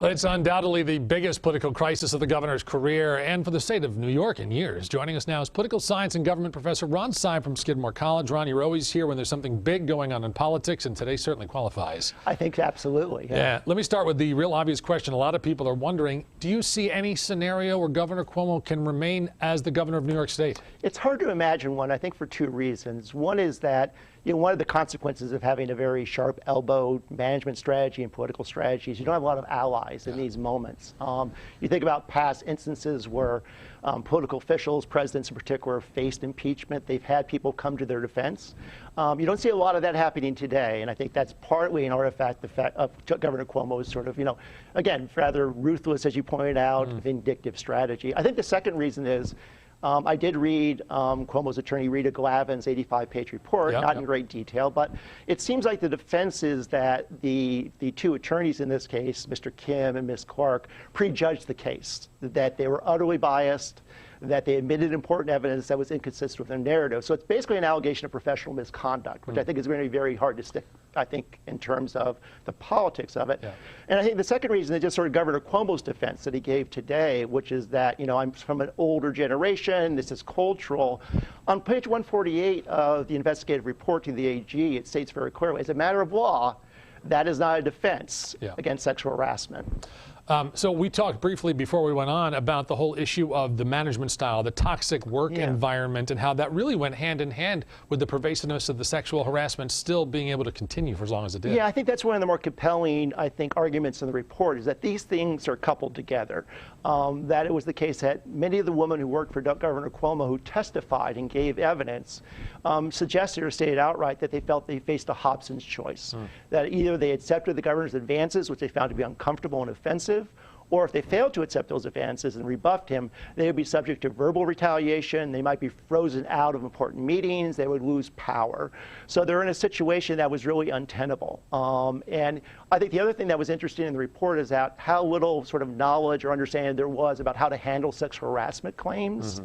It's undoubtedly the biggest political crisis of the governor's career and for the state of New York in years. Joining us now is political science and government professor Ron Seyb from Skidmore College. Ron, you're always here when there's something big going on in politics, and today certainly qualifies. I think absolutely. Yeah. Let me start with the real obvious question. A lot of people are wondering, do you see any scenario where Governor Cuomo can remain as the governor of New York State? It's hard to imagine one, I think, for two reasons. One is that one of the consequences of having a very sharp elbow management strategy and political strategies, you don't have a lot of allies in these moments. You think about past instances where political officials, presidents in particular, faced impeachment. They've had people come to their defense. You don't see a lot of that happening today, and I think that's partly an artifact of Governor Cuomo's sort of, again, rather ruthless, as you pointed out, vindictive strategy. I think the second reason is I did read Cuomo's attorney Rita Glavin's 85-page report, not in great detail, but it seems like the defense is that the two attorneys in this case, Mr. Kim and Ms. Clark, prejudged the case, that they were utterly biased, that they admitted important evidence that was inconsistent with their narrative. So it's basically an allegation of professional misconduct, which I think is going to be very hard to stick, I think, in terms of the politics of it. And I think the second reason is just sort of Governor Cuomo's defense that he gave today, which is that, I'm from an older generation, this is cultural. On page 148 of the investigative report to the AG, it states very clearly, as a matter of law, that is not a defense against sexual harassment. So we talked briefly before we went on about the whole issue of the management style, the toxic work environment, and how that really went hand in hand with the pervasiveness of the sexual harassment still being able to continue for as long as it did. Yeah, I think that's one of the more compelling, I think, arguments in the report is that these things are coupled together. That it was the case that many of the women who worked for Governor Cuomo who testified and gave evidence suggested or stated outright that they felt they faced a Hobson's choice. That either they accepted the governor's advances, which they found to be uncomfortable and offensive, or if they failed to accept those advances and rebuffed him, they would be subject to verbal retaliation. They might be frozen out of important meetings. They would lose power. So they're in a situation that was really untenable. And I think the other thing that was interesting in the report is that how little sort of knowledge or understanding there was about how to handle sexual harassment claims,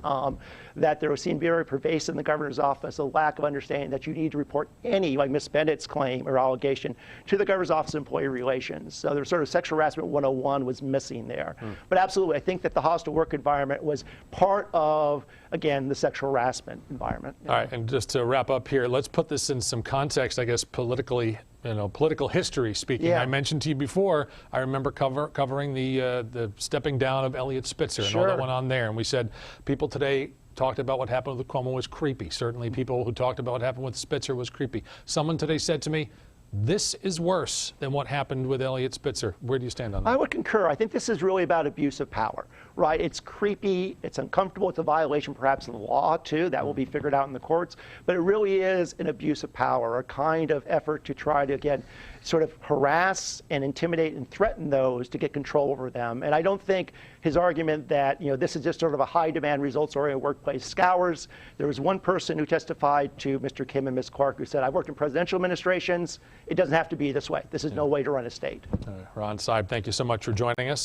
that there seemed very pervasive in the governor's office, a lack of understanding that you need to report any, like Ms. Bennett's claim or allegation, to the governor's office of employee relations. So there's sort of sexual harassment 101 was missing there. But absolutely, I think that the hostile work environment was part of, again, the sexual harassment environment. All right, and just to wrap up here, let's put this in some context, I guess, politically, political history speaking. I mentioned to you before, I remember covering the stepping down of Eliot Spitzer and all that went on there, and we said people today talked about what happened with Cuomo was creepy. Certainly people who talked about what happened with Spitzer was creepy. Someone today said to me, this is worse than what happened with Eliot Spitzer. Where do you stand on that? I would concur. I think this is really about abuse of power, right? It's creepy, it's uncomfortable, it's a violation perhaps of the law too, that will be figured out in the courts, but it really is an abuse of power, a kind of effort to try to, again, sort of harass and intimidate and threaten those to get control over them. And I don't think his argument that, this is just sort of a high demand results-oriented workplace scours. There was one person who testified to Mr. Kim and Ms. Clark who said, I've worked in presidential administrations. It doesn't have to be this way. This is no way to run a state. Ron Seyb, thank you so much for joining us.